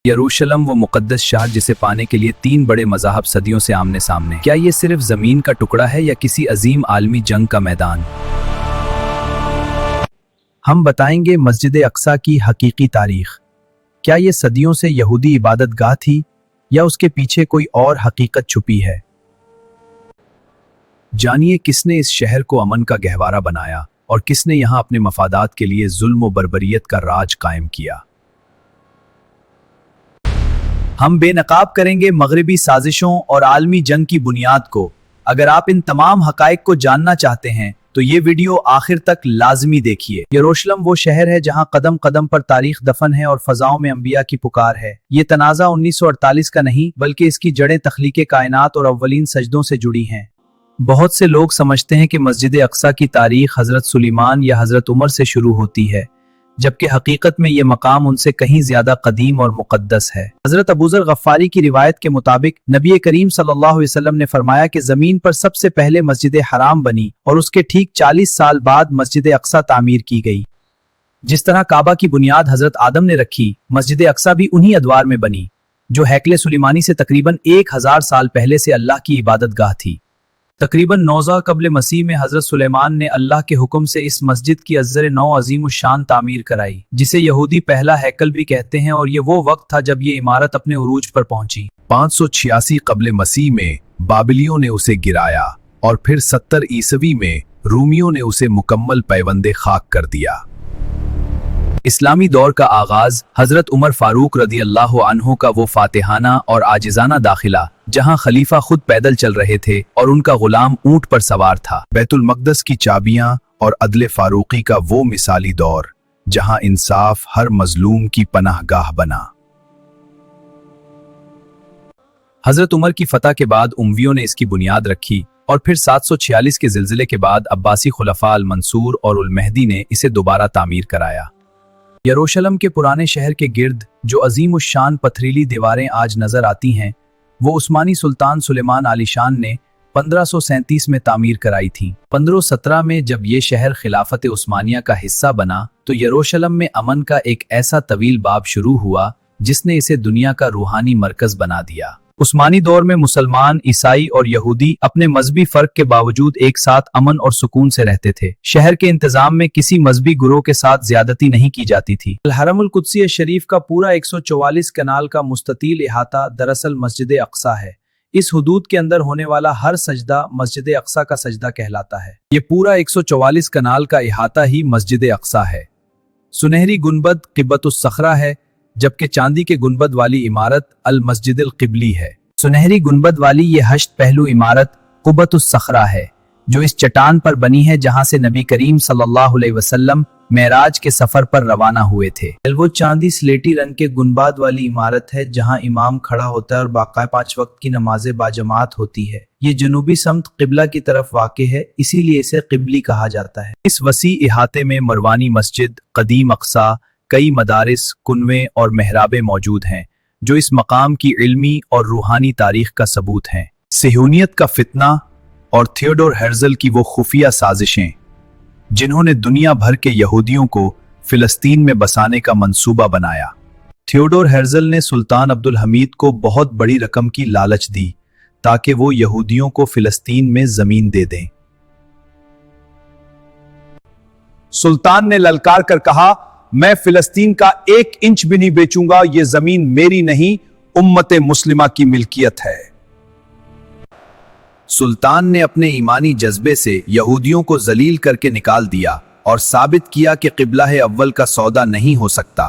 यरूशलम वो मुकद्दस शहर जिसे पाने के लिए 3 बड़े मज़ाहब सदियों से आमने सामने। क्या ये सिर्फ ज़मीन का टुकड़ा है या किसी अजीम आलमी जंग का मैदान? हम बताएंगे मस्जिद अक्सा की हकीकी तारीख। क्या ये सदियों से यहूदी इबादत गाह थी या उसके पीछे कोई और हकीकत छुपी है? जानिए किसने इस शहर को अमन का गहवारा बनाया और किसने यहाँ अपने मफादात के लिए जुल्म व बर्बरियत का राज कायम किया। हम बेनकाब करेंगे मगरबी साजिशों और आलमी जंग की बुनियाद को। अगर आप इन तमाम हकाइक को जानना चाहते हैं तो ये वीडियो आखिर तक लाजमी देखिए। यरूशलम वो शहर है जहां कदम कदम पर तारीख दफन है और फजाओं में अंबिया की पुकार है। ये तनाज़ा 1948 का नहीं बल्कि इसकी जड़ें तख्लीक़े कायनात और अव्वलीन सजदों से जुड़ी हैं। बहुत से लोग समझते हैं कि मस्जिद अक्सा की तारीख हजरत सुलेमान या हजरत उमर से शुरू होती है, जबकि हकीकत में ये मकाम उनसे कहीं ज्यादा कदीम और मुकद्दस है। हजरत अबूजर गफ्फारी की रिवायत के मुताबिक नबी करीम सल्लल्लाहु अलैहि वसल्लम ने फरमाया कि जमीन पर सबसे पहले मस्जिद हराम बनी और उसके ठीक 40 साल बाद मस्जिद अक्सा तामीर की गई। जिस तरह काबा की बुनियाद हजरत आदम ने रखी, मस्जिद अक्सा भी उन्हीं अदवार में बनी जो हैकले सुलेमानी से तकरीबन 1000 साल पहले से अल्लाह की इबादत गाह थी। तकरीबन 9 कब्ल मसीह में हजरत सुलेमान ने अल्लाह के हुक्म से इस मस्जिद की अज़्ज़र नौ अजीम शान तामीर कराई, जिसे यहूदी पहला हैकल भी कहते हैं, और ये वो वक्त था जब ये इमारत अपने उरूज पर पहुंची। 586 कब्ल मसीह में बाबिलियों ने उसे गिराया और फिर 70 ईसवी में रूमियों ने उसे मुकम्मल पैवंदे खाक कर दिया। इस्लामी दौर का आगाज हजरत उमर फारूक रदी अल्लाह अन्हो का वो फातिहाना और आजिजाना दाखिला, जहां खलीफा खुद पैदल चल रहे थे और उनका गुलाम ऊंट पर सवार था। बैतुल मक़दस की चाबियां और अदले फारूकी का वो मिसाली दौर जहां इंसाफ हर मजलूम की पनाहगाह बना। हजरत उमर की फतह के बाद उमवियों ने इसकी बुनियाद रखी और फिर 746 के जिलजिले के बाद अब्बासी खुलफा अल मंसूर और उल मेहदी ने इसे दोबारा तामीर कराया। यरूशलम के पुराने शहर के गिर्द जो अजीम उश शान पथरीली दीवारें आज नजर आती हैं, वो उस्मानी सुल्तान सुलेमान आलीशान ने 1537 में तामीर कराई थी। 1517 में जब ये शहर खिलाफत उस्मानिया का हिस्सा बना तो यरूशलम में अमन का एक ऐसा तवील बाब शुरू हुआ जिसने इसे दुनिया का रूहानी मरकज बना दिया। उस्मानी दौर में मुसलमान, ईसाई और यहूदी अपने मजहबी फर्क के बावजूद एक साथ अमन और सुकून से रहते थे। शहर के इंतजाम में किसी मजहबी गुरोह के साथ ज्यादती नहीं की जाती थी। हरमुल कुद्सी शरीफ का पूरा 144 कनाल का मुस्ततील इहाता दरअसल मस्जिद अक्सा है। इस हुदूद के अंदर होने वाला हर सजदा मस्जिद अक्सा का सजदा कहलाता है। ये पूरा 144 कनाल का इहाता ही मस्जिद अक्सा है। सुनहरी गुंबद क़िब्बतुस सखरा है, जबकि चांदी के गुंबद वाली इमारत अल मस्जिदिल क़िबली है। सुनहरी गुंबद वाली ये हश्त पहलू इमारत क़ुब्बतुस सखरा है, जो इस चट्टान पर बनी है जहां से नबी करीम सल्लल्लाहु अलैहि वसल्लम मेराज के सफर पर रवाना हुए थे। वो चांदी स्लेटी रंग के गुंबद वाली इमारत है जहां इमाम खड़ा होता है और बाकायदा 5 वक्त की नमाजें बाजमात होती है। ये जनूबी समत क़िबला की तरफ वाक़े है, इसीलिए इसे क़िबली कहा जाता है। इस वसी इहाते में मरवानी मस्जिद, कदीम अक्सा, कई मदारिस, कुनवे और मेहराबे मौजूद हैं जो इस मकाम की इल्मी और रूहानी तारीख का सबूत हैं। सिहूनियत का फितना और थियोडोर हेर्जल की वो खुफिया साजिशें जिन्होंने दुनिया भर के यहूदियों को फिलिस्तीन में बसाने का मंसूबा बनाया। थियोडोर हेर्जल ने सुल्तान अब्दुल हमीद को बहुत बड़ी रकम की लालच दी ताकि वो यहूदियों को फिलिस्तीन में जमीन दे दें। सुल्तान ने ललकार कर कहा, मैं फिलिस्तीन का 1 इंच भी नहीं बेचूंगा, ये जमीन मेरी नहीं उम्मते मुस्लिमा की मिल्कियत है। सुल्तान ने अपने ईमानी जज्बे से यहूदियों को जलील करके निकाल दिया और साबित किया कि क़िबला अव्वल का सौदा नहीं हो सकता।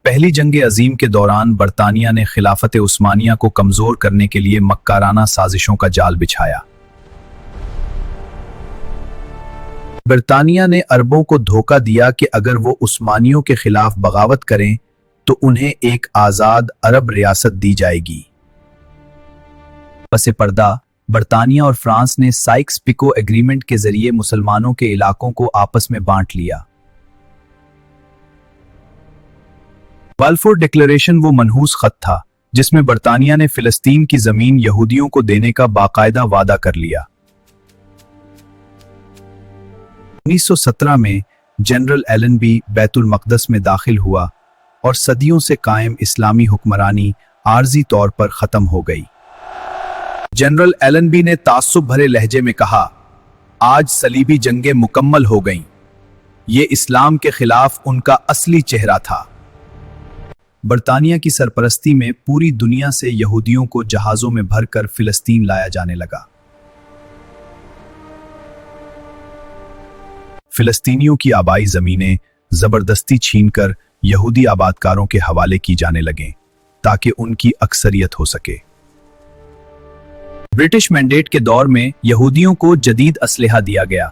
पहली जंग अजीम के दौरान बरतानिया ने खिलाफत उस्मानिया को कमजोर करने के लिए मक्काराना साजिशों का जाल बिछाया। बरतानिया ने अरबों को धोखा दिया कि अगर वो उस्मानियों के खिलाफ बगावत करें तो उन्हें एक आजाद अरब रियासत दी जाएगी। पसे पर्दा बरतानिया और फ्रांस ने साइक्स पिको एग्रीमेंट के जरिए मुसलमानों के इलाकों को आपस में बांट लिया। बाल्फोर डिक्लेरेशन वो मनहूस खत था जिसमें बरतानिया ने फिलिस्तीन की जमीन यहूदियों को देने का बाकायदा वादा कर लिया। 1917 में जनरल एलन बी बैतुल मक़दस में दाखिल हुआ और सदियों से कायम इस्लामी हुक्मरानी आर्जी तौर पर खत्म हो गई। जनरल एलनबी ने ताज्जुब भरे लहजे में कहा, आज सलीबी जंगें मुकम्मल हो गईं। ये इस्लाम के खिलाफ उनका असली चेहरा था। बरतानिया की सरपरस्ती में पूरी दुनिया से यहूदियों को जहाजों में भरकर फिलिस्तीन लाया जाने लगा। फिलिस्तीनियों की आबाई जमीनें जबरदस्ती छीनकर यहूदी आबादकारों के हवाले की जाने लगें ताकि उनकी अक्सरियत हो सके। ब्रिटिश मैंडेट के दौर में यहूदियों को जदीद असलहा दिया गया,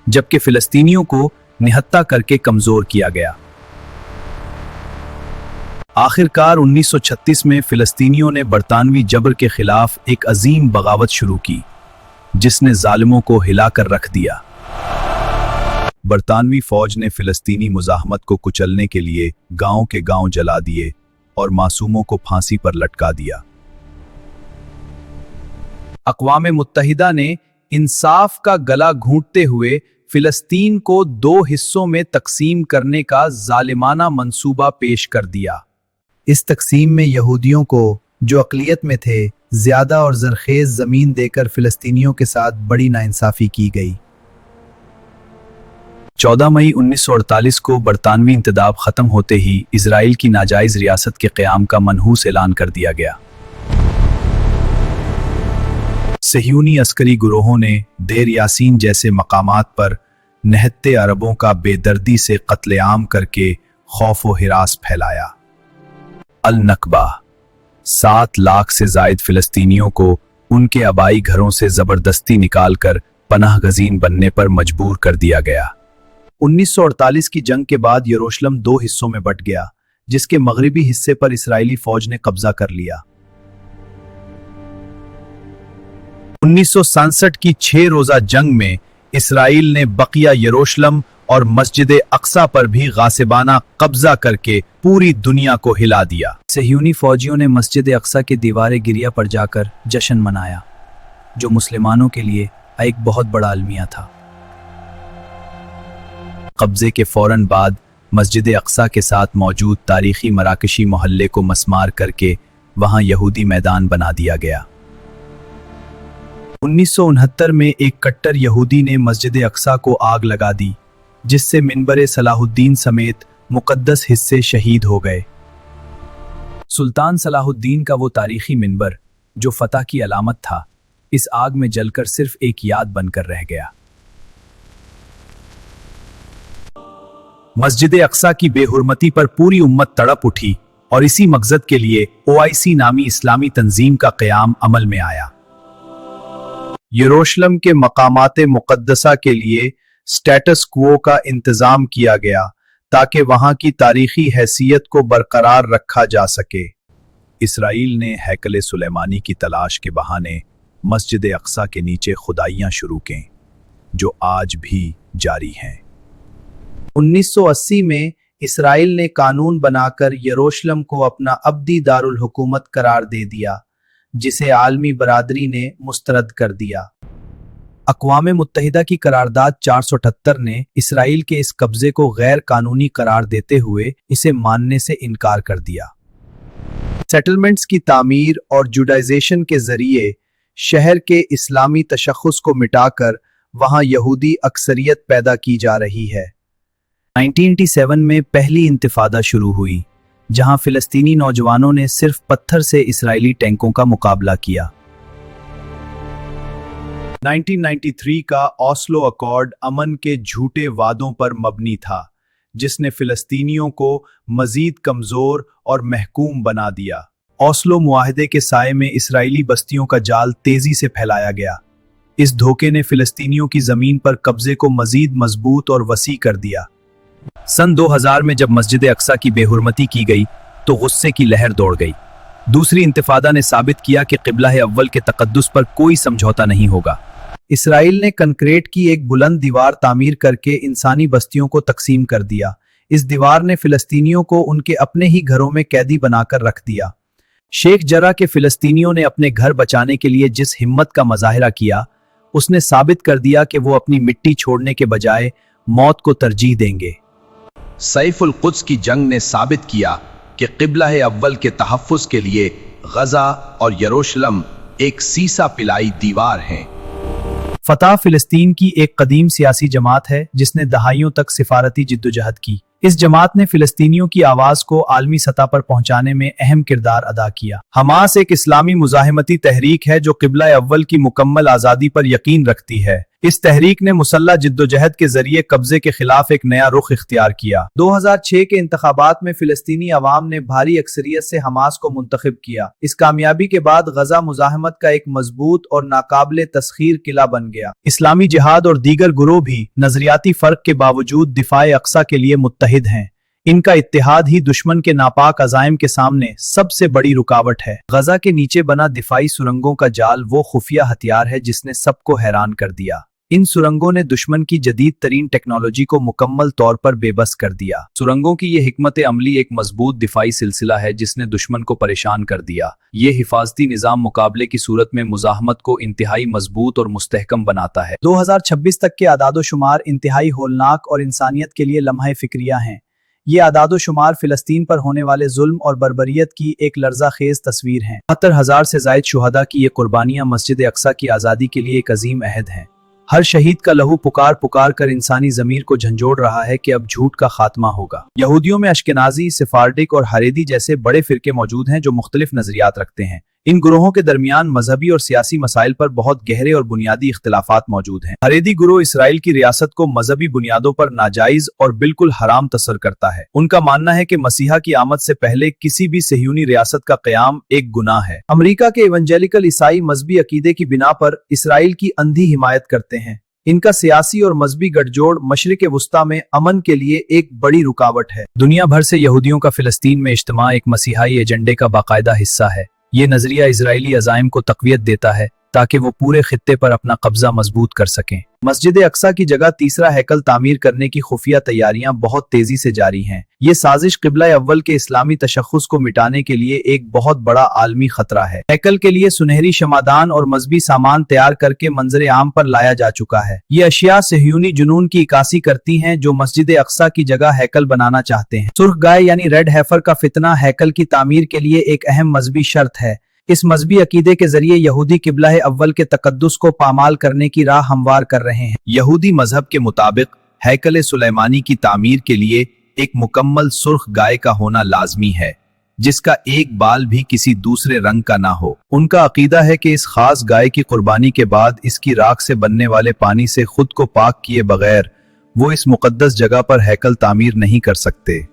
जबकि फिलिस्तीनियों को निहत्ता करके कमजोर किया गया। आखिरकार 1936 में फिलिस्तीनियों ने बरतानवी जबर के खिलाफ एक अजीम बगावत शुरू की, जिसने जालिमों को हिलाकर रख दिया। बरतानवी फौज ने फिलिस्तीनी मुजाहमत को कुचलने के लिए गांव के गांव जला दिए और मासूमों को फांसी पर लटका दिया। अक़वाम मुत्तहिदा ने इंसाफ का गला घूंटते हुए फिलिस्तीन को 2 हिस्सों में तकसीम करने का जालिमाना मंसूबा पेश कर दिया। इस तकसीम में यहूदियों को, जो अक़लियत में थे, ज्यादा और ज़रखेज़ ज़मीन देकर फिलिस्तीनियों के साथ बड़ी नाइंसाफ़ी की गई। 14 मई 1948 को बरतानवी इंतदाब ख़त्म होते ही इजराइल की नाजायज़ रियासत के क़याम का मनहूस ऐलान कर दिया गया। सह्यूनी अस्करी गुरोहों ने देर यासीन जैसे मकामात पर निहत्ते अरबों का बेदर्दी से कत्लेआम करके खौफ व हिरास फैलाया। अल नकबा 7 लाख से जायद फिलिस्तीनियों को उनके आबाई घरों से जबरदस्ती निकालकर पनाह गजीन बनने पर मजबूर कर दिया गया। 1948 की जंग के बाद यरूशलेम 2 हिस्सों में बंट गया, जिसके मगरिबी हिस्से पर इस्राएली फौज ने कब्जा कर लिया। 1967 की 6 रोजा जंग में इस्राएल ने बकिया यरूशलेम और मस्जिद अक्सा पर भी गासिबाना कब्जा करके पूरी दुनिया को हिला दिया। सह्यूनी फौजियों ने मस्जिद अक्सा के दीवारे गिरिया पर जाकर जश्न मनाया, जो मुसलमानों के लिए एक बहुत बड़ा अलमिया था। कब्जे के फौरन बाद मस्जिद अक्सा के साथ मौजूद तारीखी मराकशी मोहल्ले को मस्मार करके वहां यहूदी मैदान बना दिया गया। 1969 में एक कट्टर यहूदी ने मस्जिद अक्सा को आग लगा दी, जिससे मिंबर सलाहुद्दीन समेत मुकद्दस हिस्से शहीद हो गए। सुल्तान सलाहुद्दीन का वो तारीखी मिंबर, जो फतह की अलामत था, इस आग में जलकर सिर्फ एक याद बनकर रह गया। मस्जिद अक्सा की बेहुरमती पर पूरी उम्मत तड़प उठी और इसी मकसद के लिए OIC नामी इस्लामी तंजीम का क़याम अमल में आया। यरूशलेम के मकामात मुक़द्दसा के लिए स्टेटस क्वो का इंतजाम किया गया ताकि वहां की तारीखी हैसियत को बरकरार रखा जा सके। इसराइल ने हैकल सुलेमानी की तलाश के बहाने मस्जिद अक्सा के नीचे खुदाइयां शुरू की, जो आज भी जारी हैं। 1980 में इसराइल ने कानून बनाकर यरूशलेम को अपना अब्दी दारुल हुकूमत करार दे दिया, जिसे आलमी बरादरी ने मुस्तरद कर दिया। अक़वाम मुत्तहिदा की करारदाद 478 ने इसराइल के इस कब्जे को गैर कानूनी करार देते हुए इसे मानने से इनकार कर दिया। सेटलमेंट्स की तामीर और जुडाइजेशन के जरिए शहर के इस्लामी तशख़्ख़ुस को मिटाकर वहां यहूदी अक्सरियत पैदा की जा रही है। 1987 में पहली इंतिफादा शुरू हुई, जहां फिलिस्तीनी नौजवानों ने सिर्फ पत्थर से इस्राएली टैंकों का मुकाबला किया। 1993 का ओस्लो अकॉर्ड अमन के झूठे वादों पर मबनी था, जिसने फिलिस्तीनियों को मजीद कमजोर और महकूम बना दिया। ओस्लो मुआहदे के साये में इस्राएली बस्तियों का जाल तेजी से फैलाया गया। इस धोखे ने फिलिस्तीनियों की जमीन पर कब्जे को मजीद मजबूत और वसी कर दिया। सन 2000 में जब मस्जिद अक्सा की बेहुरमती की गई तो गुस्से की लहर दौड़ गई। दूसरी इंतिफादा ने साबित किया कि क़िबला अव्वल के तक़द्दुस पर कोई समझौता नहीं होगा। इसराइल ने कंक्रीट की एक बुलंद दीवार तामीर करके इंसानी बस्तियों को तकसीम कर दिया। इस दीवार ने फिलिस्तीनियों को उनके अपने ही घरों में कैदी बनाकर रख दिया। शेख जरा के फिलिस्तीनियों ने अपने घर बचाने के लिए जिस हिम्मत का मुजाहिरा किया, उसने साबित कर दिया कि वो अपनी मिट्टी छोड़ने के बजाय मौत को तरजीह देंगे। सैफुल कुद्स की जंग ने साबित किया कि क़िबला अव्वल के तहफ़्फ़ुज़ के लिए गजा और यरूशलेम एक सीसा पिलाई दीवार हैं। फतह फिलिस्तीन की एक कदीम सियासी जमात है जिसने दहाइयों तक सिफारती जिद्दोजहद की। इस जमात ने फिलिस्तीनियों की आवाज को आलमी सतह पर पहुंचाने में अहम किरदार अदा किया। हमास एक इस्लामी मुजाहिमती तहरीक है जो क़िबला अव्वल की मुकम्मल आज़ादी पर यकीन रखती है। इस तहरीक ने मुसल्लह जिद्दोजहद के जरिए कब्जे के खिलाफ एक नया रुख इख्तियार किया। 2006 के इंतखाबात में फिलिस्तीनी अवाम ने भारी अक्सरियत से हमास को मुंतखब किया। इस कामयाबी के बाद गजा मुजाहिमत का एक मजबूत और नाकाबिले तस्खीर किला बन गया। इस्लामी जिहाद और दीगर गुरोह भी नजरियाती फर्क के बावजूद दिफाए अक्सा के लिए मुत्तहिद हैं। इनका इत्तेहाद ही दुश्मन के नापाक अज़ाइम के सामने सबसे बड़ी रुकावट है। गजा के नीचे बना दिफाई सुरंगों का जाल वो खुफिया हथियार है जिसने सबको हैरान कर दिया। इन सुरंगों ने दुश्मन की जदीद तरीन टेक्नोलॉजी को मुकम्मल तौर पर बेबस कर दिया। सुरंगों की ये हिकमत अमली एक मजबूत दिफाई सिलसिला है जिसने दुश्मन को परेशान कर दिया। ये हिफाजती निज़ाम मुकाबले की सूरत में मुजाहमत को इंतहाई मजबूत और मुस्तहकम बनाता है। 2026 तक के आदादोशुमार इंतहाई होलनाक और इंसानियत के लिए लम्हा फिक्रिया हैं। ये आदादोशुमार फिलिस्तीन पर होने वाले जुल्म और बर्बरियत की एक लर्जा खेज तस्वीर हैं। 72,000 से जायद शुहदा की ये कुर्बानियां मस्जिद अक्सा की आज़ादी के लिए एक अजीम अहद हैं। हर शहीद का लहू पुकार पुकार कर इंसानी ज़मीर को झंझोड़ रहा है कि अब झूठ का खात्मा होगा। यहूदियों में अश्केनाजी, सिफारडिक और हरेदी जैसे बड़े फिरके मौजूद हैं जो मुख्तलिफ नजरियात रखते हैं। इन ग्रोहों के दरमियान मजहबी और सियासी मसाइल पर बहुत गहरे और बुनियादी इख्तिलाफात मौजूद हैं। हरेदी गुरोह इसराइल की रियासत को मजहबी बुनियादों पर नाजायज और बिल्कुल हराम तस्वर करता है। उनका मानना है कि मसीहा की आमद से पहले किसी भी सह्यूनी रियासत का क़याम एक गुनाह है। अमरीका के इवेंजेलिकल ईसाई मजहबी अकीदे की बिना पर इसराइल की अंधी हिमायत करते हैं। इनका सियासी और मजहबी गठजोड़ मशरिक वुस्ता में अमन के लिए एक बड़ी रुकावट है। दुनिया भर से यहूदियों का फिलिस्तीन में इज्तिमा एक मसीहाई एजेंडे का बाकायदा हिस्सा है। ये नजरिया इजरायली अज़ाइम को तक़वियत देता है ताकि वो पूरे खित्ते पर अपना कब्जा मजबूत कर सकें। मस्जिद अक्सा की जगह तीसरा हैकल तामीर करने की खुफिया तैयारियां बहुत तेजी से जारी हैं। ये साजिश क़िबला अव्वल के इस्लामी तशख़्ख़ुस को मिटाने के लिए एक बहुत बड़ा आलमी खतरा है। हैकल के लिए सुनहरी शमादान और मजहबी सामान तैयार करके मंजर आम पर लाया जा चुका है। ये अशिया सह्यूनी जुनून की इक्कासी करती हैं जो मस्जिद अक्सा की जगह हैकल बनाना चाहते हैं। सुर्ख गाय यानी रेड हैफर का फितना हैकल की तामीर के लिए एक अहम मजहबी शर्त है। इस मजहबी अकीदे के जरिए यहूदी क़िबला अव्वल के तकद्दुस को पामाल करने की राह हमवार कर रहे हैं। यहूदी मजहब के मुताबिक हैकल सुलेमानी की तामीर के लिए एक मुकम्मल सुर्ख गाय का होना लाजमी है जिसका एक बाल भी किसी दूसरे रंग का ना हो। उनका अकीदा है कि इस खास गाय की कुर्बानी के बाद इसकी राख से बनने वाले पानी से खुद को पाक किए बगैर वो इस मुकद्दस जगह पर हैकल तामीर नहीं कर सकते।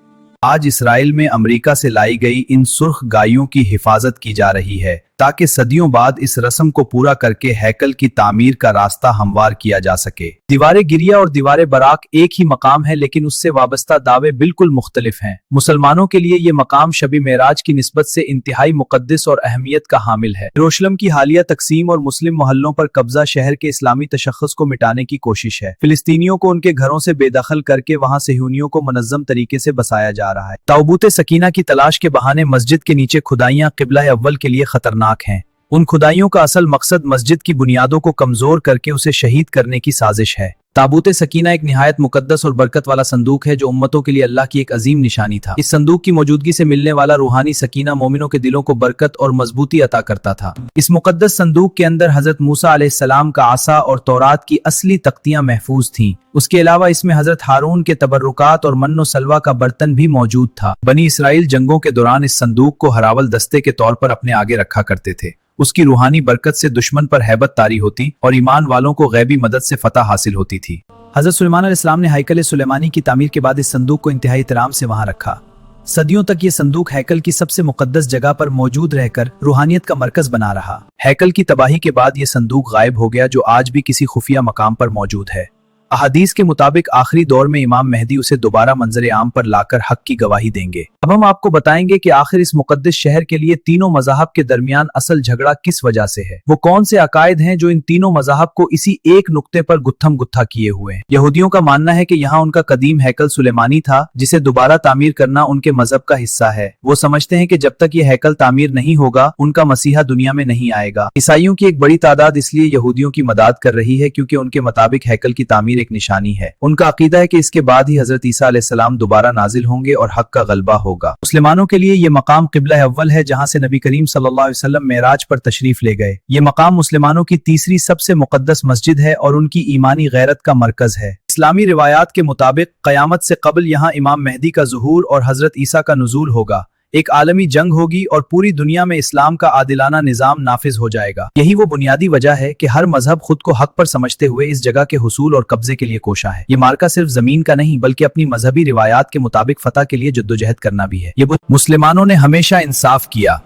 आज इसराइल में अमेरिका से लाई गई इन सुर्ख गायों की हिफाजत की जा रही है ताकि सदियों बाद इस रस्म को पूरा करके हैकल की तामीर का रास्ता हमवार किया जा सके। दीवारे गिरिया और दीवारे बराक एक ही मकाम है लेकिन उससे वाबस्ता दावे बिल्कुल मुख्तलिफ हैं। मुसलमानों के लिए ये मकाम शबी मेराज की निस्बत से इंतहाई मुकद्दस और अहमियत का हामिल है। यरूशलेम की हालिया तकसीम और मुस्लिम मोहल्लों पर कब्जा शहर के इस्लामी तशख़्ख़ुस को मिटाने की कोशिश है। फिलिस्तीनियों को उनके घरों से बेदखल करके वहाँ सह्यूनियों को मुनज़्ज़म तरीके से बसाया जा रहा है। ताबूत सकीना की तलाश के बहाने मस्जिद के नीचे खुदाइयाँ क़िबला अव्वल के लिए खतरनाक हैं। उन खुदाइयों का असल मकसद मस्जिद की बुनियादों को कमजोर करके उसे शहीद करने की साजिश है। ताबूत सकीना एक निहायत मुकद्दस और बरकत वाला संदूक है जो उम्मतों के लिए अल्लाह की एक अजीम निशानी था। इस संदूक की मौजूदगी से मिलने वाला रूहानी सकीना मोमिनों के दिलों को बरकत और मजबूती अता करता था। इस मुकद्दस संदूक के अंदर हजरत मूसा अलैहिस्सलाम का आसा और तौरात की असली तख्तियां महफूज थीं। उसके अलावा इसमें हजरत हारून के तबर्रुकात और मन्नो सलवा का बर्तन भी मौजूद था। बनी इसराइल जंगों के दौरान इस संदूक को हरावल दस्ते के तौर पर अपने आगे रखा करते थे। उसकी रूहानी बरकत से दुश्मन पर हैबत तारी होती और ईमान वालों को गैबी मदद से फतह हासिल होती थी। हजरत सुलेमान अलैहिस्सलाम ने हैकल सुलेमानी की तामीर के बाद इस संदूक को इंतहाई इहतराम से वहां रखा। सदियों तक ये संदूक हैकल की सबसे मुकद्दस जगह पर मौजूद रहकर रूहानियत का मरकज बना रहा। हैकल की तबाही के बाद ये संदूक गायब हो गया जो आज भी किसी खुफिया मकाम पर मौजूद है। अहादीस के मुताबिक आखिरी दौर में इमाम मेहदी उसे दोबारा मंजर आम पर लाकर हक की गवाही देंगे। अब हम आपको बताएंगे कि आखिर इस मुकद्दस शहर के लिए तीनों मज़ाहब के दरमियान असल झगड़ा किस वजह से है। वो कौन से अकायद हैं जो इन तीनों मज़ाहब को इसी एक नुक्ते पर गुत्थम गुत्था किए हुए हैं। यहूदियों का मानना है कि यहाँ उनका कदीम हैकल सुलेमानी था जिसे दोबारा तामीर करना उनके मजहब का हिस्सा है। वो समझते हैं कि जब तक ये हैकल तामीर नहीं होगा उनका मसीहा दुनिया में नहीं आएगा। ईसाइयों की एक बड़ी तादाद इसलिए यहूदियों की मदद कर रही है क्योंकि उनके मुताबिक हैकल की तामीर तामीर एक निशानी है। उनका अकीदा है कि इसके बाद ही हजरत ईसा अलैहिस्सलाम दोबारा नाजिल होंगे और हक का गलबा होगा। मुसलमानों के लिए ये मकाम क़िबला अव्वल है जहां से नबी करीम सल्लल्लाहु अलैहि वसल्लम मेराज पर तशरीफ ले गए। ये मकाम मुसलमानों की तीसरी सबसे मुक़द्दस मस्जिद है और उनकी ईमानी गैरत का मरकज है। इस्लामी रिवायात के मुताबिक क़यामत से कबल यहाँ इमाम मेहदी का ज़ुहूर और हजरत ईसा का नुज़ूल होगा। एक आलमी जंग होगी और पूरी दुनिया में इस्लाम का आदिलाना निज़ाम नाफिज हो जाएगा। यही वो बुनियादी वजह है कि हर मजहब खुद को हक पर समझते हुए इस जगह के हुसूल और कब्जे के लिए कोशा है। ये मार्का सिर्फ जमीन का नहीं बल्कि अपनी मजहबी रिवायात के मुताबिक फतह के लिए जद्दोजहद करना भी है। ये मुसलमानों ने हमेशा इंसाफ किया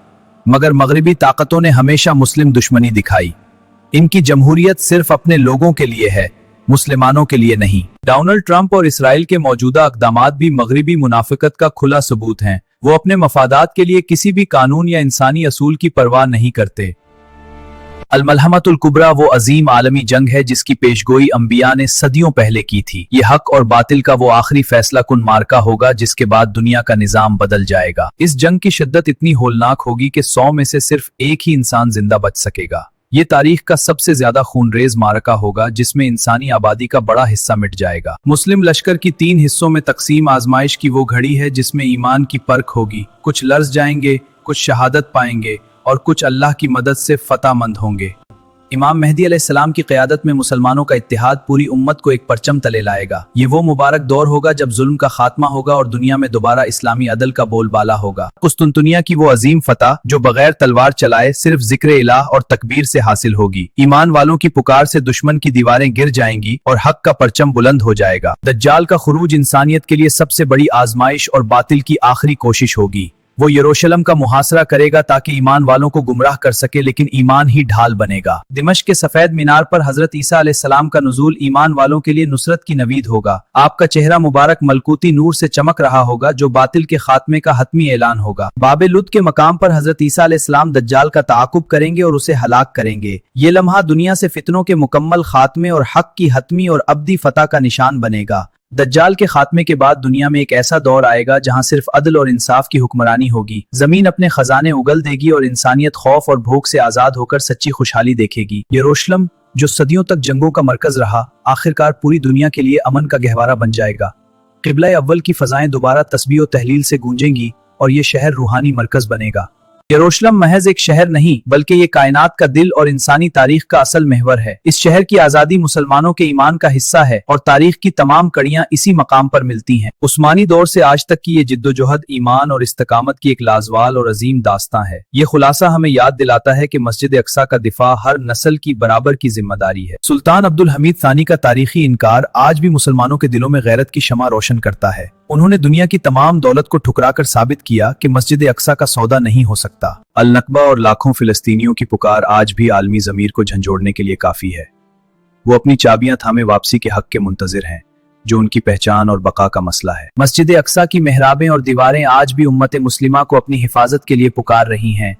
मगर मगरबी ताकतों ने हमेशा मुस्लिम दुश्मनी दिखाई। इनकी जमहूरियत सिर्फ अपने लोगों के लिए है, मुसलमानों के लिए नहीं। डोनाल्ड ट्रंप और इसराइल के मौजूदा इक़दामात भी मगरबी मुनाफिकत का खुला सबूत हैं। वो अपने मफादात के लिए किसी भी कानून या इंसानी असूल की परवाह नहीं करते। अल-मलहमतुल कुबरा वो अजीम आलमी जंग है जिसकी पेशगोई अंबिया ने सदियों पहले की थी। ये हक और बातिल का वो आखिरी फैसला कुन मार्का होगा जिसके बाद दुनिया का निजाम बदल जाएगा। इस जंग की शिद्दत इतनी होलनाक होगी कि 100 में से सिर्फ एक ही इंसान जिंदा बच सकेगा। ये तारीख का सबसे ज्यादा खूनरेज मारका होगा जिसमें इंसानी आबादी का बड़ा हिस्सा मिट जाएगा। मुस्लिम लश्कर की 3 हिस्सों में तकसीम आजमाइश की वो घड़ी है जिसमें ईमान की परख होगी। कुछ लर्ज जाएंगे, कुछ शहादत पाएंगे और कुछ अल्लाह की मदद से फतहमंद होंगे। इमाम मेहदी अलैहिस्सलाम की क़यादत में मुसलमानों का इत्तेहाद पूरी उम्मत को एक परचम तले लाएगा। ये वो मुबारक दौर होगा जब जुल्म का खात्मा होगा और दुनिया में दोबारा इस्लामी अदल का बोलबाला होगा। कुस्तुनतुनिया की वो अजीम फतह जो बगैर तलवार चलाए सिर्फ जिक्र इलाह और तकबीर से हासिल होगी। ईमान वालों की पुकार से दुश्मन की दीवारें गिर जाएंगी और हक का परचम बुलंद हो जाएगा। दज्जाल का खुरूज इंसानियत के लिए सबसे बड़ी आजमाइश और बातिल की आखिरी कोशिश होगी। वो यरूशलेम का मुहासरा करेगा ताकि ईमान वालों को गुमराह कर सके, लेकिन ईमान ही ढाल बनेगा। दिमश्क के सफेद मीनार पर हजरत ईसा अलैहिस्सलाम का नुज़ूल ईमान वालों के लिए नुसरत की नवीद होगा। आपका चेहरा मुबारक मलकूती नूर से चमक रहा होगा जो बातिल के खात्मे का हतमी ऐलान होगा। बाबे लुद के मकाम पर हजरत ईसा अलैहिस्सलाम दज्जाल का ताक़ुब करेंगे और उसे हलाक करेंगे। ये लम्हा दुनिया से फितनों के मुकम्मल खात्मे और हक की हतमी और अब्दी फतह का निशान बनेगा। दज्जाल के खात्मे के बाद दुनिया में एक ऐसा दौर आएगा जहां सिर्फ अदल और इंसाफ की हुक्मरानी होगी। जमीन अपने खजाने उगल देगी और इंसानियत खौफ और भूख से आजाद होकर सच्ची खुशहाली देखेगी। यरूशलेम जो सदियों तक जंगों का मरकज रहा, आखिरकार पूरी दुनिया के लिए अमन का गहवारा बन जाएगा। क़िबला अव्वल की फजाएं दोबारा तस्बीह और तहलील से गूंजेंगी और ये शहर रूहानी मरकज बनेगा। यरूशलेम महज एक शहर नहीं बल्कि ये कायनात का दिल और इंसानी तारीख का असल महवर है। इस शहर की आज़ादी मुसलमानों के ईमान का हिस्सा है और तारीख की तमाम कड़ियां इसी मकाम पर मिलती हैं। उस्मानी दौर से आज तक की ये जिद्दोजहद ईमान और इस्तकामत की एक लाजवाल और अजीम दास्तां है। ये खुलासा हमें याद दिलाता है कि मस्जिद अक्सा का दिफा हर नस्ल की बराबर की जिम्मेदारी है। सुल्तान अब्दुल हमीद सानी का तारीखी इनकार आज भी मुसलमानों के दिलों में गैरत की शमा रोशन करता है। उन्होंने दुनिया की तमाम दौलत को ठुकराकर साबित किया कि मस्जिद अक्सा का सौदा नहीं हो सकता। अल नकबा और लाखों फिलिस्तीनियों की पुकार आज भी आलमी ज़मीर को झंझोड़ने के लिए काफी है। वो अपनी चाबियां थामे वापसी के हक के मुंतजिर हैं जो उनकी पहचान और बका का मसला है। मस्जिद अक्सा की मेहराबें और दीवारें आज भी उम्मत मुस्लिमा को अपनी हिफाजत के लिए पुकार रही हैं।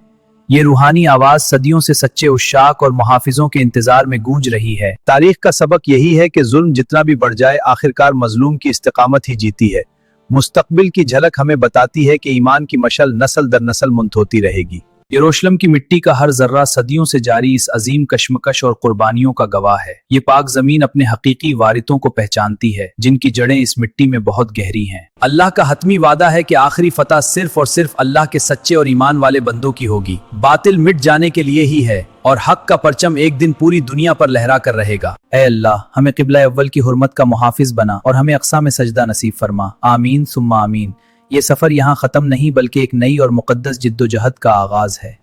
ये रूहानी आवाज सदियों से सच्चे उश्शाक और मुहाफिजों के इंतजार में गूंज रही है। तारीख का सबक यही है कि जुल्म जितना भी बढ़ जाए आखिरकार मजलूम की इस्तिकामत ही जीती है। मुस्तकबिल की झलक हमें बताती है कि ईमान की मशल नस्ल दर नस्ल मुंतहोती रहेगी। यरूशलेम की मिट्टी का हर जर्रा सदियों से जारी इस अजीम कश्मकश और कुर्बानियों का गवाह है। ये पाक जमीन अपने हकीकी वारितों को पहचानती है जिनकी जड़ें इस मिट्टी में बहुत गहरी हैं। अल्लाह का हतमी वादा है कि आखिरी फतह सिर्फ और सिर्फ अल्लाह के सच्चे और ईमान वाले बंदों की होगी। बातिल मिट जाने के लिए ही है और हक का परचम एक दिन पूरी दुनिया पर लहरा कर रहेगा। ऐ अल्लाह, हमें क़िबला अव्वल की हुर्मत का मुहाफिज बना और हमें अक्सा में सजदा नसीब फरमा। आमीन सुम्मा आमीन। ये सफर यहाँ खत्म नहीं बल्कि एक नई और मुकद्दस जिद्दोजहद का आगाज है।